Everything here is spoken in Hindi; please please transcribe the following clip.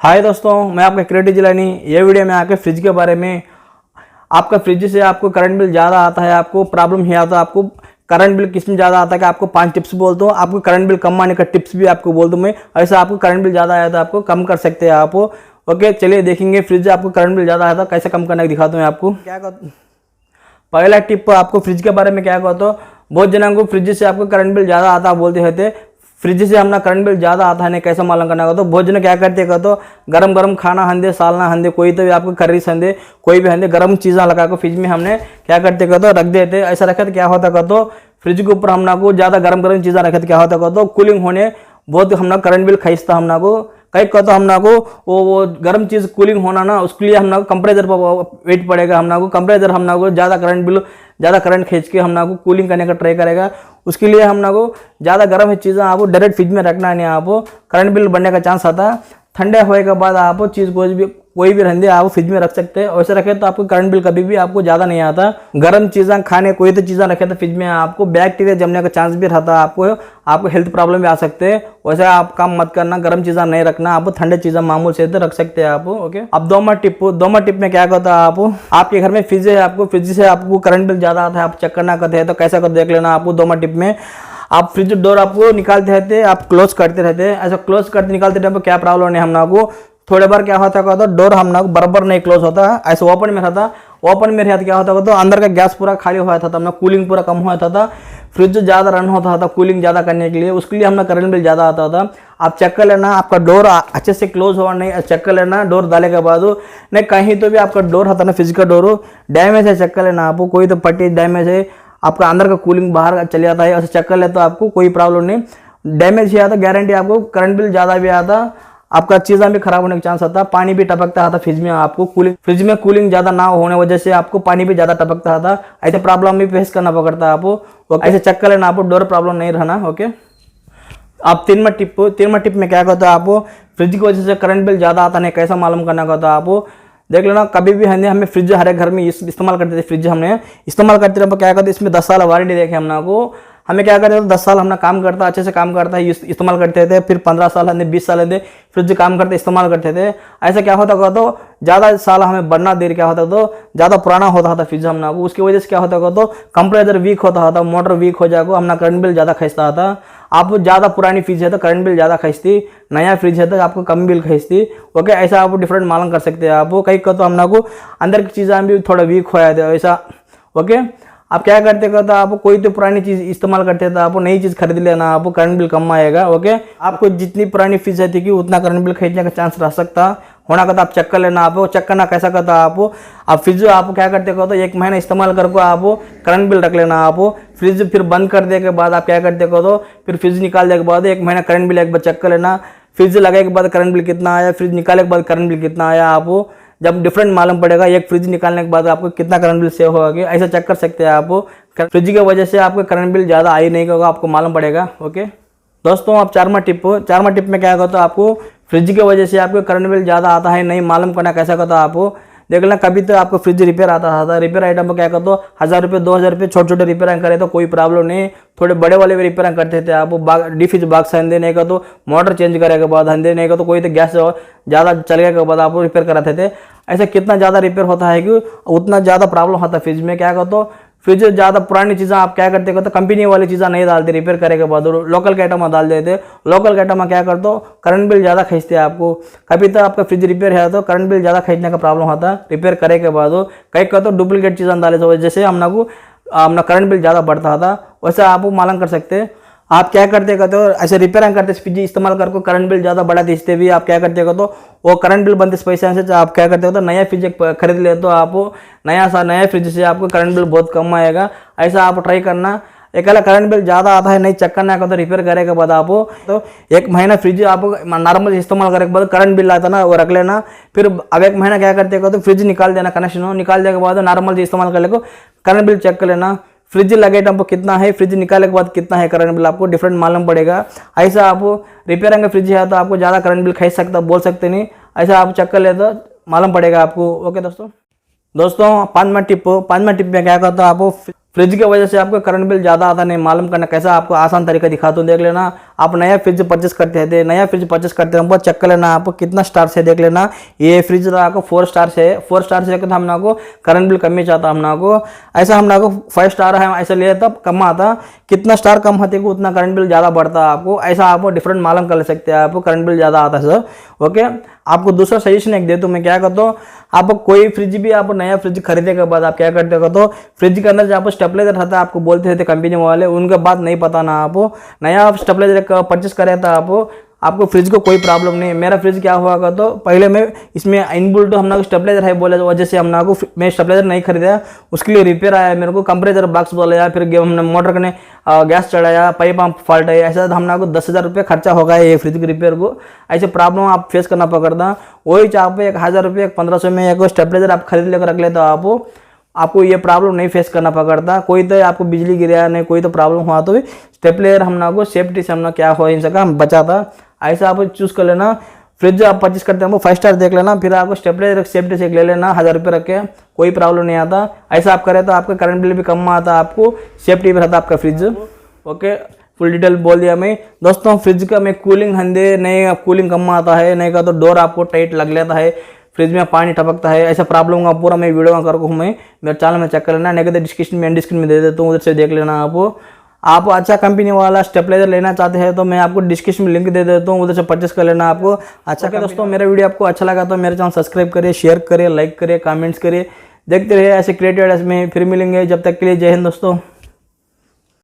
हाय दोस्तों, मैं आपका क्रिएटिव जिलानी। ये वीडियो में आके फ्रिज के बारे में, आपका फ्रिज से आपको करंट बिल ज़्यादा आता है, आपको प्रॉब्लम ही आता है, आपको करंट बिल किस में ज़्यादा आता है कि आपको 5 टिप्स बोलता हूँ। आपको करंट बिल कम आने का टिप्स भी आपको बोल दूँ मैं। ऐसा आपको करंट बिल ज़्यादा आया तो आपको कम कर सकते हैं आप। ओके, चलिए देखेंगे फ्रिज से आपको करंट बिल ज़्यादा आया था कैसे कम करने का दिखाता हूँ आपको। क्या कहता पहला टिप आपको फ्रिज के बारे में क्या कहता हूँ। बहुत जनों को फ्रिज से आपको करंट बिल ज़्यादा आता बोलते रहते, फ्रिज से हमने करंट बिल ज़्यादा आता है नहीं कैसा मालूम करना का। तो बहुत जन क्या करते हैं तो गरम गरम खाना हंदे सालना हंदे कोई तो भी आपको खर्री हंदे कोई भी हंदे गरम चीज़ें लगा को फ्रिज में हमने क्या करते तो रख देते। ऐसा रखे तो क्या होता तो फ्रिज के ऊपर हमना को ज़्यादा गरम गरम चीज़ें रखे तो क्या होता तो कूलिंग होने बहुत हमना करंट बिल खींचता हमना को। कई कहते हमना को वो गर्म चीज़ कूलिंग होना ना, उसके लिए हमना को कंप्रेसर पर वेट पड़ेगा। हमना को कंप्रेसर हमना को ज़्यादा करंट बिल ज़्यादा करंट खींच के हमना को कूलिंग करने का ट्राई करेगा। उसके लिए हमना को ज़्यादा गर्म चीज़ें आपको डायरेक्ट फ्रिज में रखना नहीं, आपको करंट बिल बढ़ने का चांस आता है। ठंडे होने के बाद आप चीज़ कोई भी रहने आप फ्रिज में रख सकते हैं। वैसे रखे तो आपको करंट बिल कभी भी आपको ज़्यादा नहीं आता। गर्म चीज़ें खाने कोई तो चीज़ें रखे तो फ्रिज में आपको बैक्टीरिया जमने का चांस भी रहता है, आपको हेल्थ प्रॉब्लम भी आ सकते हैं। वैसे आप काम मत करना, गर्म चीज़ें नहीं रखना, आप ठंडे चीज़ें मामूल से तो रख सकते हैं आप। ओके, अब दो टिप में क्या कहता है आपके घर में फ्रिज है, आपको फ्रिज से आपको करंट बिल ज़्यादा आता है, आप चेक करना करते हैं तो कैसा कर देख लेना। आपको दो टिप में आप फ्रिज डोर आपको निकालते रहते, आप क्लोज करते रहते। ऐसा क्लोज करते निकालते टाइम क्या प्रॉब्लम है हमना को, थोड़े बार क्या होता है तो डोर हमना को बराबर नहीं क्लोज होता है, ऐसे ओपन में रहता। ओपन में रहता क्या होता तो अंदर का गैस पूरा खाली हुआ था, हमने कूलिंग पूरा कम हुआ था। फ्रिज ज़्यादा रन होता था कूलिंग ज़्यादा करने के लिए, उसके लिए हमने करंट बिल ज़्यादा आता था। आप चेक कर लेना आपका डोर अच्छे से क्लोज हुआ नहीं, चेक कर लेना डोर डाले के बाद नहीं कहीं तो भी आपका डोर होता ना फ्रिज का डोर डैमेज है, चेक कर लेना आपको। कोई तो पट्टी डैमेज है, आपका अंदर का कूलिंग बाहर चले जाता है, ऐसे चेक कर ले तो आपको कोई प्रॉब्लम नहीं। डैमेज ही आता गारंटी आपको करंट बिल ज़्यादा भी आता, आपका चीज़ें भी खराब होने का चांस आता। पानी भी टपकता आता फ्रिज में, आपको कूलिंग फ्रिज में कूलिंग ज़्यादा ना होने वजह से आपको पानी भी ज़्यादा टपकता आता। ऐसे प्रॉब्लम भी फेस करना पड़ता है आपको। ऐसे चेक कर लेना आपको डोर प्रॉब्लम नहीं रहना। ओके, आप तीन टिप में क्या कहता है आपको फ्रिज की वजह से करंट बिल ज़्यादा आता नहीं कैसा मालूम करना कहता है आपको। देख लेना कभी भी हमें फ्रिज हर एक घर में इस्तेमाल करते थे, फ्रिज हमने इस्तेमाल करते रहे क्या करते इसमें 10 साल वारंटी देखे हमना को। हमें क्या करते थे 10 साल हमने काम करता अच्छे से काम करता है इस्तेमाल करते थे, फिर 15 साल हमने 20 साल हमने फ्रिज काम करते इस्तेमाल करते थे। ऐसा क्या होता तो ज़्यादा साल हमें बढ़ना देर क्या होता तो ज़्यादा पुराना होता था फ्रिज हमना को। उसकी वजह से क्या होता तो कंप्रेसर वीक होता था, मोटर वीक हो जाएगा, हमने करंट बिल ज़्यादा खींचता था। आप ज़्यादा पुरानी फ्रिज है तो करंट बिल ज़्यादा खींचती, नया फ्रिज है तो आपको कम बिल खींचती। ओके, ऐसा आप डिफरेंट मालूम कर सकते हैं आप। कहीं तो हमना को अंदर की चीज़ें भी थोड़ा वीक हो जाते ऐसा। ओके, आप क्या करते तो आप कोई तो पुरानी चीज़ इस्तेमाल करते तो आपको नई चीज़ खरीद लेना, आपको करंट बिल कम आएगा। ओके, आपको जितनी पुरानी फ्रिज है कि उतना करंट बिल खरीदने का चांस रह सकता होना का, तो आप चेक कर लेना। आप चेक करना कैसा करता आप फ्रिज आप क्या करते तो 1 महीना इस्तेमाल करके आप करंट बिल रख लेना। आप फ्रिज फिर बंद कर दे के बाद आप क्या करते तो फिर फ्रिज निकाल दे के बाद 1 महीना करंट बिल एक बार चेक कर लेना। फ्रिज लगाने के बाद करंट बिल कितना आया, फ्रिज निकालने के बाद करंट बिल कितना आया, आप जब डिफरेंट मालूम पड़ेगा एक फ्रिज निकालने के बाद आपको कितना करंट बिल सेव होगा, ऐसा चेक कर सकते हैं आप। फ्रिज की वजह से आपका करंट बिल ज़्यादा आई नहीं होगा, आपको मालूम पड़ेगा। ओके दोस्तों, आप चारमा टिप में क्या कहता आपको फ्रिज की वजह से आपको करंट बिल ज़्यादा आता है नहीं मालूम करना कैसा कहता आपको। देख लेना कभी तो आपको फ्रिज रिपेयर आता था, रिपेयर आइटम पर क्या कहते 1000 रुपये 2000 रुपये छोटे छोटे रिपेयर करे तो कोई प्रॉब्लम नहीं। थोड़े बड़े वाले भी रिपेयर करते थे आप, डीफ्रिज बॉक्स हंदे नहीं का तो मोटर चेंज करे के बाद हंदे नहीं का तो कोई तो गैस ज़्यादा चलने के बाद आप रिपेयर कराते थे। ऐसा कितना ज़्यादा रिपेयर होता है कि उतना ज़्यादा प्रॉब्लम होता है फ्रिज में। क्या कहते फ्रिज ज़्यादा पुरानी चीज़ें आप क्या करते तो कंपनी वाली चीज़ें नहीं डालते, रिपेयर करे के बाद लोकल के आइटम डाल देते। लोकल के आइटम क्या करते करंट बिल ज़्यादा खींचते हैं आपको। कभी तो आपका फ्रिज रिपेयर है तो करंट बिल ज़्यादा खींचने का प्रॉब्लम होता है रिपेयर करे के बाद। कई कहते डुप्लीकेट चीज़ें डाले तो जैसे हमना करंट बिल ज़्यादा बढ़ता था, वैसे आप मालूम कर सकते। आप क्या करते हो ऐसे रिपेयर करते फ्रिज इस्तेमाल करके करंट बिल ज़्यादा बढ़ा देते भी आप क्या करते हो तो वो करंट बिल बनते पैसे से आप क्या करते हो तो नया फ्रिज खरीद ले तो आप नया फ्रिज से आपको करंट बिल बहुत कम आएगा। ऐसा आप ट्राई करना। एक करंट बिल ज़्यादा आता है नहीं चेक करना है तो रिपेयर करे के बाद आप तो 1 महीना फ्रिज आप नॉर्मल इस्तेमाल करे के बाद करंट बिल आता ना वो रख लेना। फिर अब 1 महीना क्या करते हो तो फ्रिज निकाल देना, कनेक्शन निकाल देने के बाद नॉर्मल इस्तेमाल कर ले करंट बिल चेक कर लेना। फ्रिज लगे टाइम पर कितना है, फ्रिज निकालने के बाद कितना है करंट बिल आपको डिफरेंट मालूम पड़ेगा। ऐसा आप रिपेयरिंग का फ्रिज है तो आपको ज़्यादा करंट बिल खींच सकता बोल सकते नहीं, ऐसा आप चेक कर ले तो मालूम पड़ेगा आपको। ओके दोस्तों, 5वां टिप में क्या कहता है आपको फ्रिज की वजह से आपका करंट बिल ज़्यादा आता नहीं, मालूम करना कैसा, आपको आसान तरीका दिखाता हूँ, देख लेना। आप नया फ्रिज परचेस करते थे, नया फ्रिज परचेस करते हैं, हमको चेक कर लेना आपको कितना स्टार से, देख लेना। ये फ्रिज आपको 4 स्टार से है, 4 स्टार से तो हमने आपको करंट बिल कम ही चाहता, हमने आपको ऐसा, हमने आपको 5 स्टार है ऐसा लिया तब कम आता, कितना स्टार कम होते को उतना करंट बिल ज़्यादा बढ़ता है आपको, ऐसा आपको डिफरेंट मालूम कर सकते हैं, आपको करंट बिल ज़्यादा आता है सर। ओके, आपको दूसरा सजेशन एक दे तो मैं क्या करता हूँ, आप कोई फ्रिज भी, आप नया फ्रिज खरीदने के बाद आप क्या करते हो, तो फ्रिज के अंदर जो आपको स्टेबलाइजर रहता है, आपको बोलते थे कंपनी वाले, उनके बात नहीं पता ना, आप नया स्टेबलाइजर परचेस करे था आपको फ्रिज को कोई प्रॉब्लम नहीं। मेरा फ्रिज क्या हुआ का, तो पहले मैं इसमें इनबिल्ट हमने स्टेबलाइजर है बोले, वजह से हमने को मैं स्टेबलाइजर नहीं खरीदा, उसके लिए रिपेयर आया मेरे को, कंप्रेसर बॉक्स बोला, फिर हमने मोटर करने गैस चढ़ाया, पाइप फॉल्ट है, ऐसा हमने को 10,000 रुपये खर्चा हो गया ये फ्रिज के रिपेयर को। ऐसे प्रॉब्लम आप फेस करना पकड़ता, वही आप 1,000 रुपये 1,500 में एक स्टेबलाइजर आप खरीद लेकर रख लेते हो, आपको ये प्रॉब्लम नहीं फेस करना पकड़ता। कोई तो आपको बिजली गिरा नहीं, कोई तो प्रॉब्लम हुआ तो स्टेबलाइजर हमने को सेफ्टी से हमने क्या हो इन सका हम बचा था। ऐसा आप चूज कर लेना, फ्रिज आप परचेस करते हैं 5 स्टार देख लेना, फिर आपको स्टेबलाइजर सेफ्टी से ले लेना, 1,000 रुपये रख के, कोई प्रॉब्लम नहीं आता। ऐसा आप करें तो आपका करंट बिल भी कम आता, आपको सेफ्टी भी रहता आपका फ्रिज। ओके, फुल डिटेल बोल दिया मैं दोस्तों। फ्रिज का मैं कूलिंग हंदे नहीं, कूलिंग कम आता है, नहीं का तो डोर आपको टाइट लग लेता है, फ्रिज में पानी टपकता है, ऐसा प्रॉब्लम का पूरा मैं वीडियो में करके हूँ, मैं मेरे चैनल में चेक कर लेना, नहीं तो डिस्क्रिप्शन में डिस्क्रिप्शन में दे देता हूँ, उधर से देख लेना। आप अच्छा कंपनी वाला स्टेबलाइजर लेना चाहते हैं तो मैं आपको डिस्क्रिप्शन में लिंक दे देता हूँ, उधर से परचेस कर लेना आपको। अच्छा क्या दोस्तों, मेरा वीडियो आपको अच्छा लगा तो मेरे चैनल सब्सक्राइब करिए, शेयर करिए, लाइक करिए, कमेंट्स करिए, देखते रहिए ऐसे क्रिएटिव आइडियाज में। फिर मिलेंगे, जब तक के लिए जय हिंद दोस्तों।